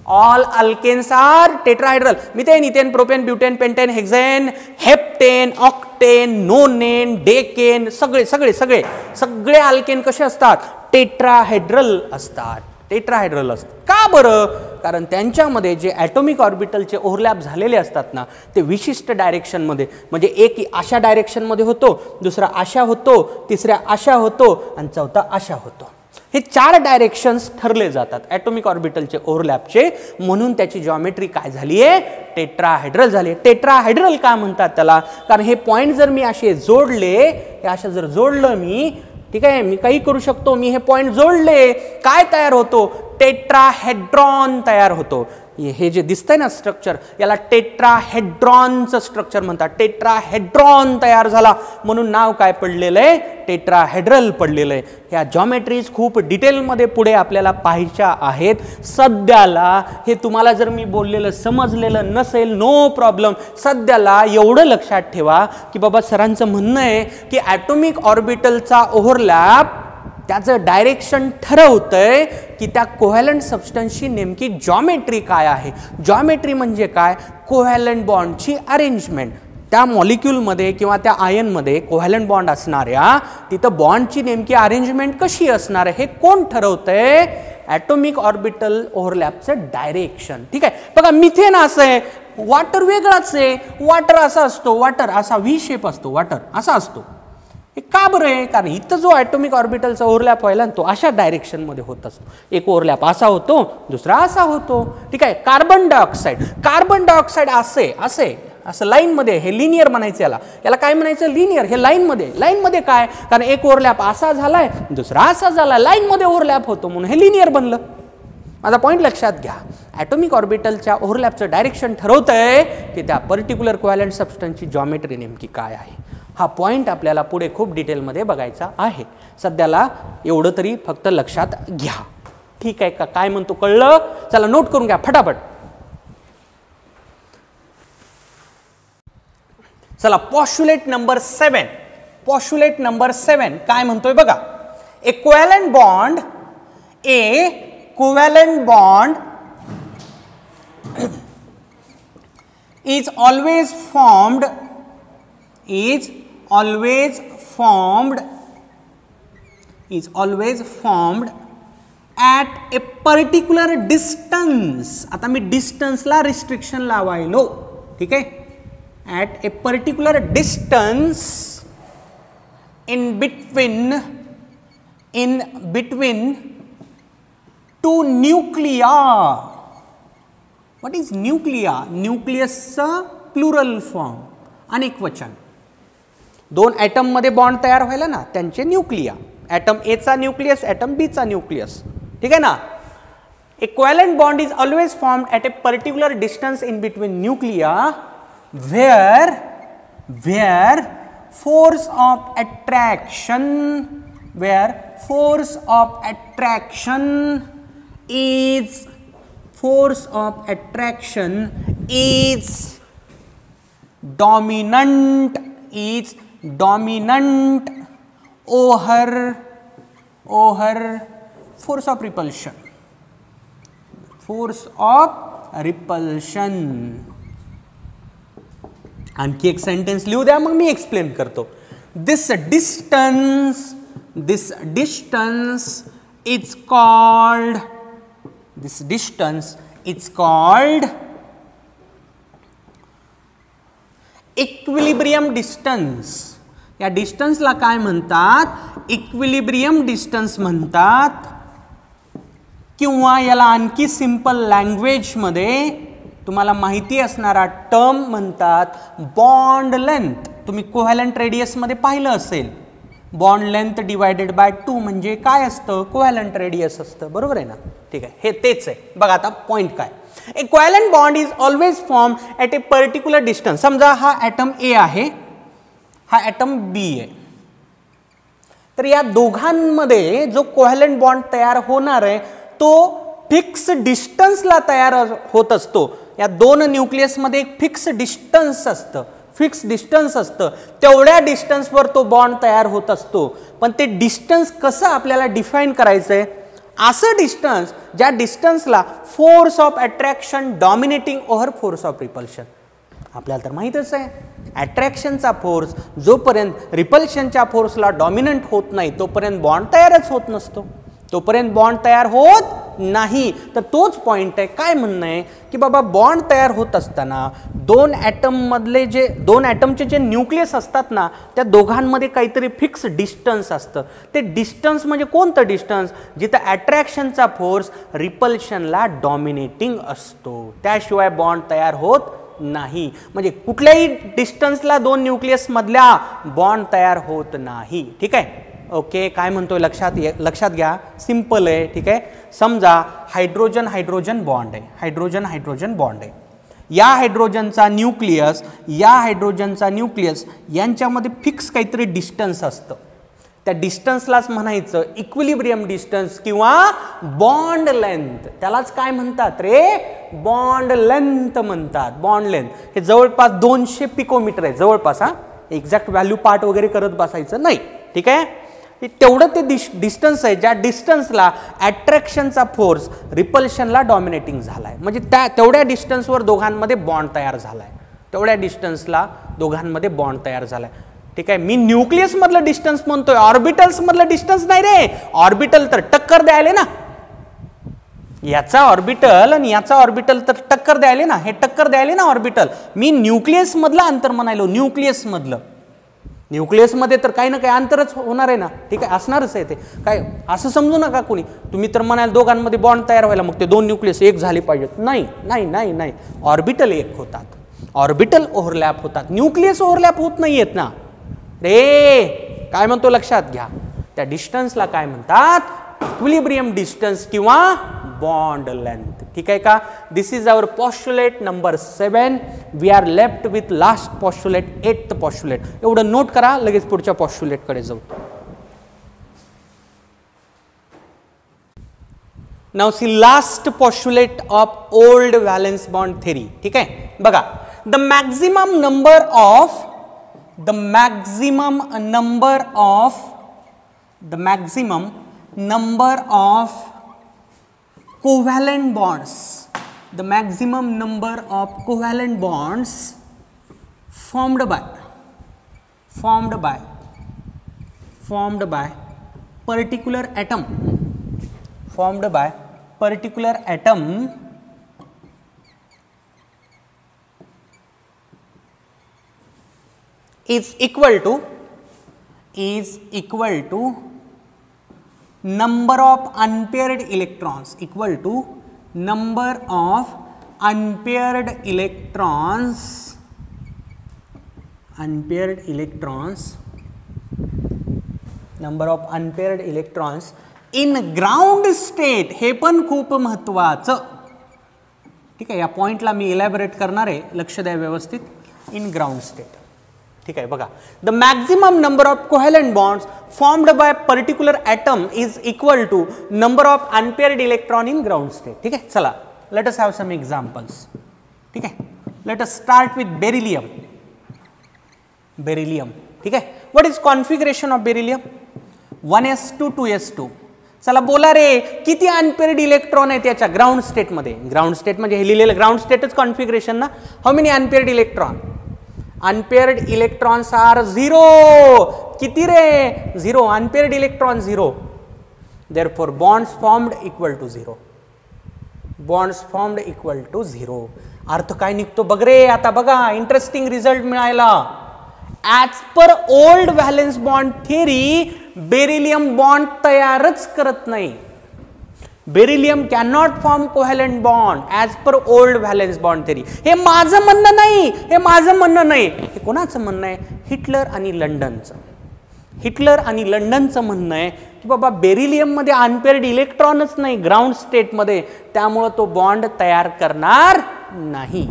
All alkanes are tetrahedral. Methane, ethane, propane, butane, pentane, hexane, heptane, octane, nonane, decane, सगळे अल्केन कसे असतात? टेट्राहायड्रल असतात. टेट्राहायड्रल असतात. का बरं? कारण त्यांच्यामध्ये जे ॲटॉमिक ऑर्बिटलचे ओव्हरलॅप झालेले असतात ना, ते विशिष्ट डायरेक्शनमध्ये, म्हणजे एक अशा डायरेक्शनमध्ये होतो, दुसरा अशा होतो, तिसऱ्या अशा होतो आणि चौथा अशा होतो. हे 4 डायरेक्शन्स ठरले जातात ॲटॉमिक ऑर्बिटलचे ओव्हरलॅपचे. म्हणून त्याची जॉमेट्री काय झाली आहे? टेट्राहायड्रल झाली आहे. टेट्राहायड्रल का म्हणतात त्याला? कारण हे पॉईंट जर मी असे जोडले, हे अशा जर जोडलं मी, ठीक आहे, मी काही करू शकतो, मी हे पॉईंट जोडले, काय तयार होतो? टेट्राहेड्रॉन तयार होतो. हे जे दिसतंय ना स्ट्रक्चर, याला टेट्राहेड्रॉनचं स्ट्रक्चर म्हणतात. टेट्राहेड्रॉन तयार झाला म्हणून नाव काय पडलेलं आहे? टेट्राहेड्रल पडलेलं आहे. ह्या जॉमेट्रीज खूप डिटेलमध्ये पुढे आपल्याला पाहायच्या आहेत. सध्याला हे तुम्हाला जर मी बोललेलं समजलेलं नसेल, नो प्रॉब्लेम. सध्याला एवढं लक्षात ठेवा की बाबा सरांचं म्हणणं आहे की ॲटॉमिक ऑर्बिटलचा ओव्हरलॅप त्याचं डायरेक्शन ठरवतंय की त्या कोव्हॅलंट सबस्टन्सची नेमकी जॉमेट्री काय आहे. जॉमेट्री म्हणजे काय? कोव्हॅलंट बॉन्डची अरेंजमेंट. त्या मॉलिक्यूलमध्ये किंवा त्या आयनमध्ये कोव्हॅलंट बॉन्ड असणाऱ्या तिथं बॉन्डची नेमकी अरेंजमेंट कशी असणार आहे हे कोण ठरवतंय? ॲटॉमिक ऑर्बिटल ओव्हरलॅपचं डायरेक्शन. ठीक आहे, बघा मिथेन असं आहे, वॉटर वेगळाच आहे. वॉटर असा असतो, वॉटर असा व्ही शेप असतो, वॉटर असा असतो. हे का बरं आहे? कारण इथं जो ॲटॉमिक ऑर्बिटलचा ओव्हरलॅप व्हायला तो अशा डायरेक्शनमध्ये होत असतो. एक ओव्हरलॅप असा होतो, दुसरा असा होतो. ठीक आहे, कार्बन डायऑक्साईड असं लाईनमध्ये, हे लिनियर म्हणायचं याला काय म्हणायचं? लिनियर. हे लाईनमध्ये काय? कारण एक ओव्हरलॅप असा झालाय, दुसरा असा झाला, लाईनमध्ये ओव्हरलॅप होतो म्हणून हे लिनियर बनलं. माझा पॉईंट लक्षात घ्या. ॲटॉमिक ऑर्बिटलच्या ओव्हरलॅपचं डायरेक्शन ठरवतंय की त्या पर्टिक्युलर कोव्हॅलंट सबस्टन्सची जॉमेट्री नेमकी काय आहे. हा पॉईंट आपल्याला पुढे खूप डिटेलमध्ये बघायचा आहे. सध्याला एवढं तरी फक्त लक्षात घ्या. ठीक आहे का? काय म्हणतो कळलं? चला नोट करून घ्या फटाफट. चला पॉस्ट्युलेट नंबर 7 काय म्हणतोय बघा. A covalent bond is always formed at a particular distance. आता मी डिस्टन्सला रिस्ट्रिक्शन लावायलो. ठीक आहे, at a particular distance in between two nuclei. What is nuclei? न्यूक्लियसचा प्लुरल फॉर्म, अनेक वचन. दोन ॲटम मध्ये बॉन्ड तयार व्हायला ना त्यांचे न्यूक्लिया. ॲटम ए चा न्यूक्लियस, ॲटम बी चा न्यूक्लियस. ठीक आहे ना. A covalent bond is always formed at a particular distance in between nuclei where force of attraction is dominant over force of repulsion. आणखी एक सेंटेन्स लिहू द्या, मग मी एक्सप्लेन करतो. This distance is called equilibrium distance. या डिस्टन्सला काय म्हणतात? Equilibrium distance म्हणतात. किंवा याला आणखी सिंपल लँग्वेजमध्ये तुम्हाला माहिती असणारा टर्म म्हणतात बॉन्ड लेंथ. तुम्ही कोव्हॅलंट रेडियसमध्ये पाहिलं असेल. बॉन्ड लेंथ डिवायडेड बाय 2 म्हणजे काय असतं? कोव्हॅलंट रेडियस असतं. बरोबर आहे ना? ठीक आहे, हे तेच आहे. बघा आता पॉईंट काय. A covalent bond is always form at a particular distance. समजा हा ॲटम ए आहे, हा ॲटम बी आहे. तर या दोघांमध्ये जो कोव्हॅलंट बॉन्ड तयार होणार आहे तो फिक्स डिस्टन्सला तयार होत असतो. या दोन न्यूक्लियसमध्ये एक फिक्स डिस्टन्स असतं. तेवढ्या डिस्टन्सवर तो बॉन्ड तयार होत असतो. पण ते डिस्टन्स कसं आपल्याला डिफाईन करायचं आहे? असं डिस्टन्स ज्या डिस्टन्सला force of attraction dominating over force of repulsion. आपल्याला तर माहीतच आहे अट्रॅक्शनचा फोर्स जोपर्यंत रिपल्शनच्या फोर्सला डॉमिनंट होत नाही तोपर्यंत बॉन्ड तयारच होत नसतो. तोपर्यंत बॉन्ड तयार होत नाही. तर तोच पॉइंट आहे. काय म्हणणं आहे की बाबा बॉन्ड तयार होत असताना दोन ॲटमचे जे न्यूक्लियस असतात ना त्या दोघांमध्ये काहीतरी फिक्स डिस्टन्स असतं. ते डिस्टन्स म्हणजे कोणतं डिस्टन्स? जिथं अट्रॅक्शनचा फोर्स रिपल्शनला डॉमिनेटिंग असतो. त्याशिवाय बॉन्ड तयार होत नाही. म्हणजे कुठल्याही डिस्टन्सला दोन न्यूक्लियस मधल्या बॉन्ड तयार होत नाही. ठीक आहे, ओके. काय म्हणतोय लक्षात घ्या. सिंपल आहे. ठीक आहे. समजा हायड्रोजन बॉन्ड आहे. या हायड्रोजनचा न्यूक्लियस यांच्यामध्ये फिक्स काहीतरी डिस्टन्स असतं. त्या डिस्टन्सलाच म्हणायचं इक्विलिब्रियम डिस्टन्स किंवा बॉन्ड लेंथ. त्यालाच काय म्हणतात रे? बॉन्ड लेंथ म्हणतात. बॉन्ड लेंथ हे जवळपास 200 पिकोमीटर आहे. जवळपास. एक्झॅक्ट व्हॅल्यू पार्ट वगैरे करत बसायचं नाही. ठीक आहे. तेवढं ते डिस्टन्स आहे ज्या डिस्टन्सला अट्रॅक्शनचा फोर्स रिपल्शनला डॉमिनेटिंग झालाय, म्हणजे तेवढ्या डिस्टन्सवर दोघांमध्ये बॉन्ड तयार झालाय, तेवढ्या डिस्टन्सला दोघांमध्ये बॉन्ड तयार झालाय. ठीक आहे, मी न्यूक्लियस मधलं डिस्टन्स म्हणतोय, ऑर्बिटल्स मधलं डिस्टन्स नाही रे. ऑर्बिटल तर टक्कर द्यायले ना, याचा ऑर्बिटल आणि याचा ऑर्बिटल तर टक्कर द्यायले ना, हे टक्कर द्यायले ना ऑर्बिटल. मी न्यूक्लियस मधलं अंतर म्हणायलो, न्यूक्लियस मधलं. न्यूक्लियस मध्ये तर काही ना काही अंतरच होणार आहे ना. ठीक आहे, असणारच आहे ते, काय असं समजू नका कोणी. तुम्ही तर म्हणाल दोघांमध्ये बॉन्ड तयार व्हायला मग ते दोन न्यूक्लियस एक झाले पाहिजेत. नाही नाही नाही नाही, ऑर्बिटल एक होतात, ऑर्बिटल ओव्हरलॅप होतात, न्यूक्लियस ओव्हरलॅप होत नाहीयेत ना रे. काय म्हणतो लक्षात घ्या, त्या डिस्टन्सला काय म्हणतात, इक्विलिब्रियम डिस्टन्स किंवा बॉन्ड लेंथ. ठीक आहे का. This is our postulate number 7. We are left with last postulate, 8th postulate. एवढं नोट करा, लगेच पुढच्या पॉस्टुलेट कडे जाऊ. Now see last postulate of old valence bond theory. ठीक आहे, बघा. The maximum number of covalent bonds, the maximum number of covalent bonds formed by particular atom is equal to number of unpaired electrons, number of unpaired electrons in ground state. हे पण खूप महत्वाचं. ठीक आहे, या पॉइंटला मी इलॅबोरेट करणार आहे, लक्ष द्या व्यवस्थित. In ground state. ठीक आहे, बघा. The maximum number of covalent bonds formed by particular atom is equal to number of unpaired electron in ground state. ठीक आहे, चला let us have some examples. ठीक आहे, let us start with beryllium. ठीक आहे, what is configuration of beryllium? 1s2 2s2. चला बोला रे, किती अनपेअर्ड इलेक्ट्रॉन आहेत याच्या ग्राउंड स्टेटमध्ये? ग्राउंड स्टेट म्हणजे हे लिहिलेलं ग्राउंड स्टेटच कॉन्फिगरेशन ना. How many unpaired electron? Unpaired electrons are 0. किती रे? 0. Unpaired electron 0. Therefore bonds formed equal to 0. अर्थ काय निघतो बघ रे. आता बघा, इंटरेस्टिंग रिझल्ट मिळाला. As per old valence bond theory beryllium bond तयारच करत नाही. Beryllium cannot form covalent bond as per old valence bond theory. हे माझं म्हणणं नाही, हे कोणाचं म्हणणं आहे? हिटलर आणि लंडनचं म्हणणं आहे की बाबा बेरिलियममध्ये अनपेअर्ड इलेक्ट्रॉनच नाही ग्राउंड स्टेटमध्ये, त्यामुळं तो बॉन्ड तयार करणार नाही.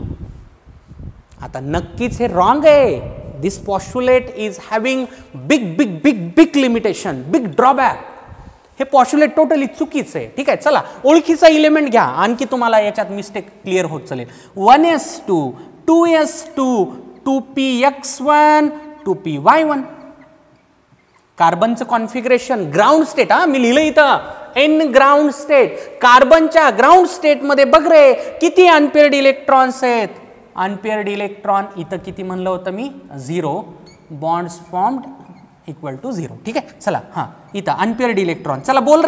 आता नक्कीच हे रॉंग आहे. This postulate is having big limitation, big drawback. हे पॉस्टुलेट टोटली चुकीचं आहे. ठीक आहे, चला ओळखीचा इलेमेंट घ्या, आणखी तुम्हाला याच्यात मिस्टेक क्लिअर होत चालेल. 1s2 2s2 2px1 2py1. कार्बनचं कॉन्फिगरेशन ग्राउंड स्टेट. हा मी लिहिलं इथं इन ग्राउंड स्टेट. कार्बनच्या ग्राउंड स्टेटमध्ये बघ रे किती अनपेअर्ड इलेक्ट्रॉन्स आहेत. अनपेअर्ड इलेक्ट्रॉन इथं किती म्हणलं होतं मी? 0. Bonds formed equal to 0. ठीक आहे, चला हां इथं अनपेअर्ड इलेक्ट्रॉन. चला बोल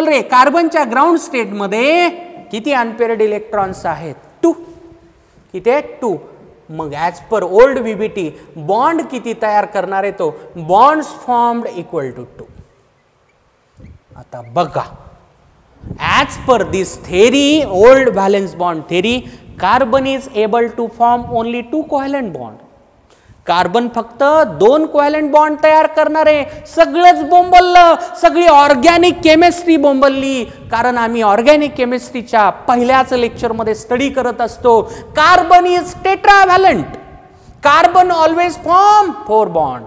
रे कार्बनच्या ग्राउंड स्टेटमध्ये किती अनपेअर्ड इलेक्ट्रॉन्स आहेत? 2. किती आहेत? 2. मग as per old VBT bond किती तयार करणार आहे तो? Bonds formed equal to 2. आता बघा, as per this theory, old valence bond theory, carbon is able to form only 2 covalent bond. Carbon फक्त 2 कोव्हॅलेंट बॉन्ड तयार करणार आहे. सगळंच बोंबललं, सगळी ऑर्गॅनिक केमिस्ट्री बोंबलली. कारण आम्ही ऑर्गॅनिक केमिस्ट्रीच्या पहिल्याच लेक्चरमध्ये स्टडी करत असतो. Carbon is tetravalent. Carbon always form 4 bond.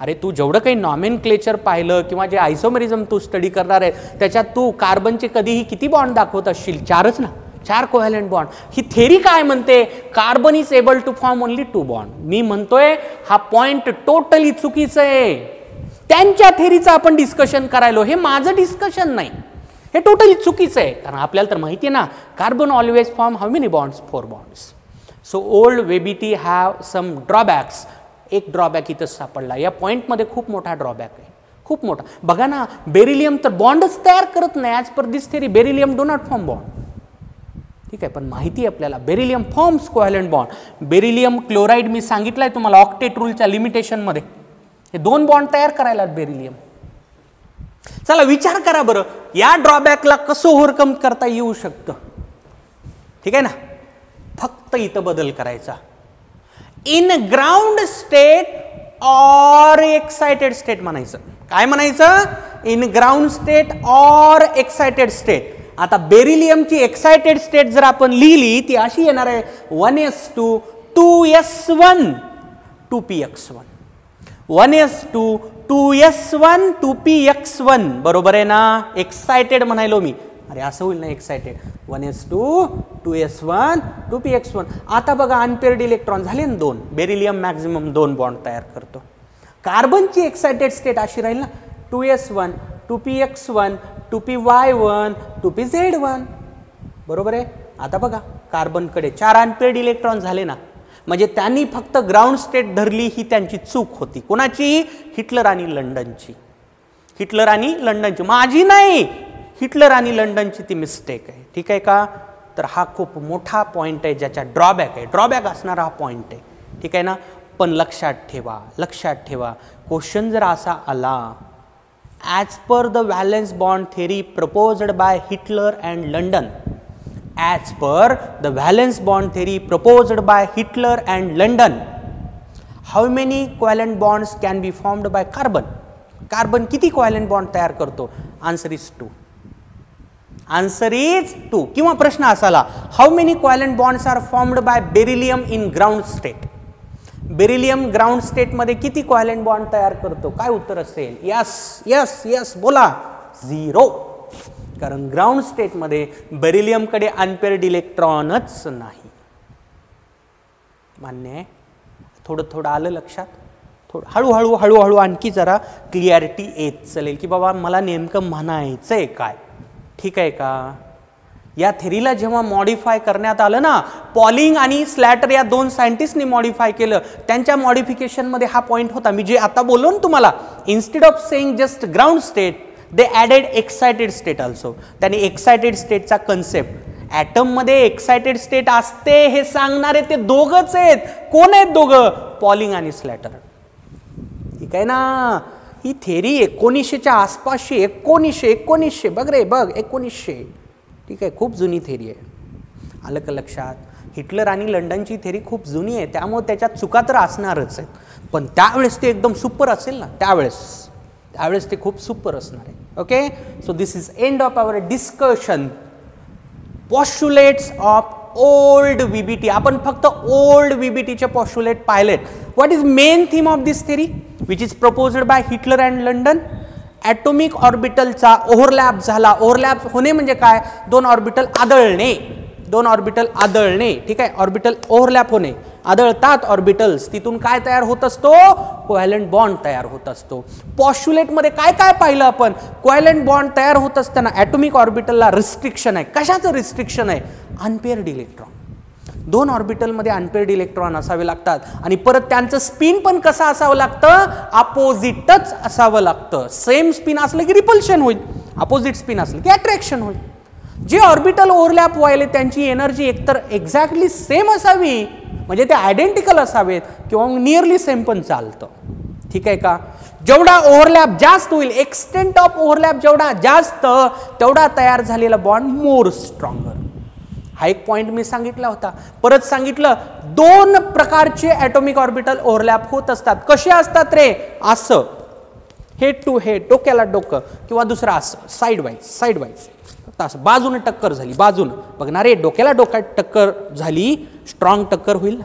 अरे तू जेवढं काही नॉमेनक्लेचर पाहिलं किंवा जे आयसोमेरिझम तू स्टडी करणार आहे त्याच्यात तू कार्बनचे कधीही किती बॉन्ड दाखवत असशील? 4च ना. 4 कोव्हॅलेंट बॉन्ड. ही थेरी काय म्हणते? Carbon is able to form only 2 bond. मी म्हणतोय हा पॉइंट टोटली चुकीचं आहे. त्यांच्या थेरीचं आपण डिस्कशन करायलो, हे माझं डिस्कशन नाही, हे टोटली चुकीचं आहे. कारण आपल्याला तर माहिती आहे ना, carbon always form how many bonds, 4 bonds. So old VBT have some drawbacks. एक ड्रॉबॅक इथं सापडला, या पॉईंटमध्ये खूप मोठा ड्रॉबॅक आहे, खूप मोठा. बघा ना, बेरिलियम तर बॉन्डच तयार करत नाही. As per this theory beryllium do not form bond. ठीक आहे, पण माहिती आहे आपल्याला beryllium forms covalent bond. Beryllium chloride मी सांगितलंय तुम्हाला ऑक्टेट रूलच्या लिमिटेशनमध्ये, हे 2 बॉन्ड तयार करायला बेरिलियम. चला विचार करा बरं, या ड्रॉबॅकला कसं ओव्हरकम करता येऊ शकतं. ठीक आहे ना, फक्त इथं बदल करायचा. In ground state or excited state म्हणायचं. काय म्हणायचं? In ground state or excited state. आता बेरिलियमची एक्साइटेड स्टेट जर आपण लिहिली ती अशी येणार आहे 1s2 2s1 2px1. 1s2 2s1 2px1 बरोबर आहे ना. एक्साइटेड म्हणायलो मी, अरे असं होईल ना एक्साइटेड. 1s2 2s1 2px1. आता बघा अनपेअर्ड इलेक्ट्रॉन झाले ना 2. बेरिलियम मॅक्झिमम 2 बॉन्ड तयार करतो. कार्बनची एक्साइटेड स्टेट अशी राहील ना 2s1 2px1 2py1 2pz1. बरोबर आहे. आता बघा कार्बनकडे 4 अनपेअर्ड इलेक्ट्रॉन झाले ना, म्हणजे त्यांनी फक्त ग्राउंड स्टेट धरली, ही त्यांची चूक होती. कोणाची? हिटलर आणि लंडनची. हिटलर आणि लंडनची, माझी नाही, हिटलर आणि लंडनची ती मिस्टेक आहे. ठीक आहे का? तर हा खूप मोठा पॉईंट आहे, ज्याच्या ड्रॉबॅक आहे, ड्रॉबॅक असणारा हा पॉईंट आहे. ठीक आहे ना. पण लक्षात ठेवा, लक्षात ठेवा, क्वेश्चन जर असा आला, as per the valence bond theory proposed by Heitler and London, as per the valence bond theory proposed by Heitler and London, how many covalent bonds can be formed by carbon. Carbon किती covalent bond तयार करतो? Answer is 2. Answer is 2. किंवा प्रश्न असाला, how many covalent bonds are formed by beryllium in ground state. Beryllium ground स्टेटमध्ये किती covalent bond तयार करतो? काय उत्तर असेल? यस यस यस बोला. 0. कारण ग्राउंड स्टेटमध्ये बेरिलियमकडे अनपेअर्ड इलेक्ट्रॉनच नाही. मान्य आहे? थोडं थोडं आलं लक्षात? थोडं हळूहळू हळूहळू आणखी जरा क्लिअरिटी येत चालेल की बाबा मला नेमकं म्हणायचंय काय. ठीक आहे का? या थेरीला जेव्हा मॉडिफाय करण्यात आलं ना, पॉलिंग आणि स्लॅटर या 2 सायंटिस्टनी मॉडिफाय केलं, त्यांच्या मॉडिफिकेशनमध्ये हा पॉईंट होता. मी जे आता बोललो ना तुम्हाला, instead of saying just ground state they added excited state also. त्यांनी एक्साइटेड स्टेटचा कन्सेप्ट, ॲटममध्ये एक्साइटेड स्टेट असते हे सांगणारे ते दोघंच आहेत. कोण आहेत दोघं? पॉलिंग आणि स्लॅटर. ठीक आहे ना. ही थेरी 1900च्या आसपासची, 1900 बघ रे बघ, 1900. ठीक आहे, खूप जुनी थेरी आहे. आलं का लक्षात? हिटलर आणि लंडनची थेरी खूप जुनी आहे, त्यामुळे त्याच्यात चुका तर असणारच आहेत. पण त्यावेळेस ते एकदम सुपर असेल ना, त्यावेळेस ते खूप सुपर असणार आहे. Okay, so this is end of our discussion. Postulates of old VBT. आपण फक्त ओल्ड व्हीबीटीचे पॉस्ट्युलेट पाहिलेत. What is main theme of this theory which is proposed by Heitler and London? Atomic ऑर्बिटलचा ओव्हरलॅप झाला. Overlap होणे म्हणजे काय? 2 orbital आदळणे, 2 orbital आदळणे. ठीक आहे, ऑर्बिटल ओव्हरलॅप होणे, आदळतात ऑर्बिटल्स, तिथून काय तयार होत असतो? कोव्हॅलंट बॉन्ड तयार होत असतो. पॉस्ट्युलेटमध्ये काय काय पाहिलं आपण? कोव्हॅलंट बॉन्ड तयार होत असताना ॲटॉमिक ऑर्बिटलला रिस्ट्रिक्शन आहे. कशाचं रिस्ट्रिक्शन आहे? Unpaired electron. 2 ऑर्बिटलमध्ये अनपेअर्ड इलेक्ट्रॉन असावे लागतात आणि परत त्यांचं स्पिन पण कसं असावं लागतं? अपोजिटच असावं लागतं. सेम स्पिन असलं की रिपल्शन होईल, अपोजिट स्पिन असलं की अट्रॅक्शन होईल. जे ऑर्बिटल ओव्हरलॅप व्हायले त्यांची एनर्जी एकतर एक्झॅक्टली सेम असावी, म्हणजे ते आयडेंटिकल असावेत, किंवा नियरली सेम पण चालतं. ठीक आहे का? जेवढा ओव्हरलॅप जास्त होईल, एक्सटेंट ऑफ ओव्हरलॅप जेवढा जास्त, तेवढा तयार झालेला बॉन्ड मोर स्ट्रॉंगर. हा एक पॉइंट मी सांगितला होता. परत सांगितलं 2 प्रकारचे ॲटॉमिक ऑर्बिटल ओव्हरलॅप होत असतात. कसे असतात रे? असं हेड टू हेड, डोक्याला डोकं, किंवा दुसरं असं साईड वाईज असं बाजूने टक्कर झाली, बाजून बघणार रे, डोक्याला डोक्यात टक्कर झाली, स्ट्रॉंग टक्कर होईल ना.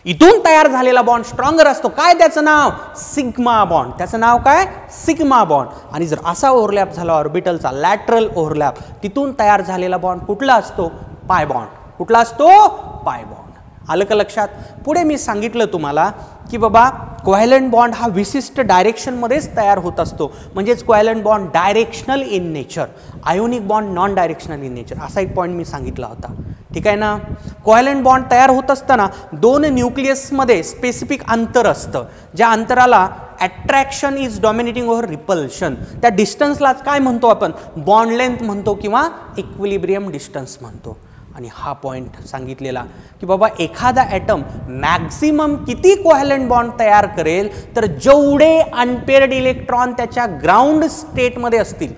इथून तयार झालेला बॉन्ड स्ट्रॉंगर असतो. काय त्याचं नाव? Sigma bond. त्याचं नाव काय? Sigma bond. आणि जर असा ओव्हरलॅप झाला ऑर्बिटलचा, लॅटरल ओव्हरलॅप, तिथून तयार झालेला बॉन्ड कुठला असतो? Pi bond. कुठला असतो? Pi bond. आलं का लक्षात? पुढे मी सांगितलं तुम्हाला की बाबा कोव्हॅलंट बॉन्ड हा विशिष्ट डायरेक्शनमध्येच तयार होत असतो, म्हणजेच covalent bond directional in nature, ionic bond non directional in nature, असा एक पॉईंट मी सांगितला होता. ठीक आहे ना. कोव्हॅलंट बॉन्ड तयार होत असताना दोन न्यूक्लियसमध्ये स्पेसिफिक अंतर असतं, ज्या अंतराला attraction is dominating over repulsion. त्या डिस्टन्सलाच काय म्हणतो आपण? बॉन्ड लेंथ म्हणतो किंवा इक्विलिब्रियम डिस्टन्स म्हणतो. आणि हा पॉईंट सांगितलेला की बाबा एखादा ॲटम मॅक्झिमम किती कोव्हॅलंट बॉन्ड तयार करेल, तर जेवढे अनपेअर्ड इलेक्ट्रॉन त्याच्या ग्राउंड स्टेटमध्ये असतील,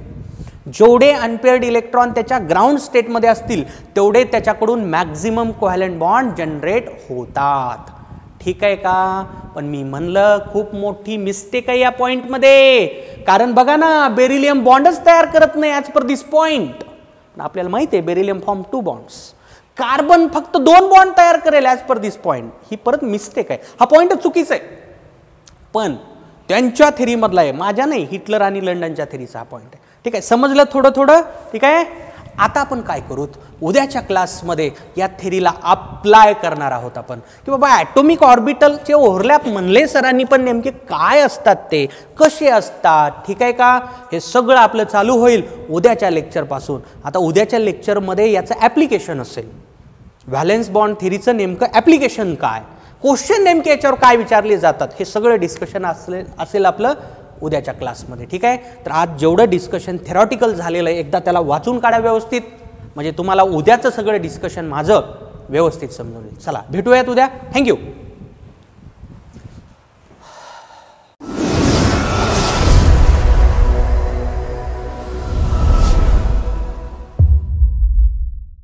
जेवढे अनपेअर्ड इलेक्ट्रॉन त्याच्या ग्राउंड स्टेटमध्ये असतील तेवढे त्याच्याकडून मॅक्झिमम कोव्हॅलंट बॉन्ड जनरेट होतात. ठीक आहे का? पण मी म्हणलं खूप मोठी मिस्टेक आहे या पॉईंटमध्ये, कारण बघा ना बेरिलियम बॉन्डच तयार करत नाही ॲज पर दिस पॉईंट. आपल्याला माहिती आहे बेरिलियम फॉर्म 2 बॉन्ड्स, कार्बन फक्त 2 बॉन्ड तयार करेल ॲज पर दिस पॉईंट. ही परत मिस्टेक आहे, हा पॉईंट चुकीचा आहे. पण त्यांच्या थेरीमधला आहे, माझ्या नाही, हिटलर आणि लंडनच्या थेरीचा हा पॉईंट आहे. ठीक आहे, समजलं थोडं थोडं? ठीक आहे. आता आपण काय करूत, उद्याच्या क्लासमध्ये या थेरीला अप्लाय करणार आहोत आपण की बाबा ॲटॉमिक ऑर्बिटलचे ओव्हरलॅप म्हणले सरांनी, पण नेमके काय असतात, ते कसे असतात. ठीक आहे का? हे सगळं आपलं चालू होईल उद्याच्या लेक्चरपासून. आता उद्याच्या लेक्चरमध्ये याचं ॲप्लिकेशन असेल, व्हॅलेन्स बॉन्ड थेरीचं नेमकं ॲप्लिकेशन काय, क्वेश्चन नेमके याच्यावर काय विचारले जातात, हे सगळं डिस्कशन असेल आपलं उद्याच्या क्लासमध्ये. ठीक आहे. तर आज जेवढं डिस्कशन थेरॉटिकल झालेलं आहे एकदा त्याला वाचून काढा व्यवस्थित, म्हणजे तुम्हाला उद्याचं सगळं डिस्कशन माझं व्यवस्थित समजून येईल. चला भेटूयात उद्या. थँक्यू.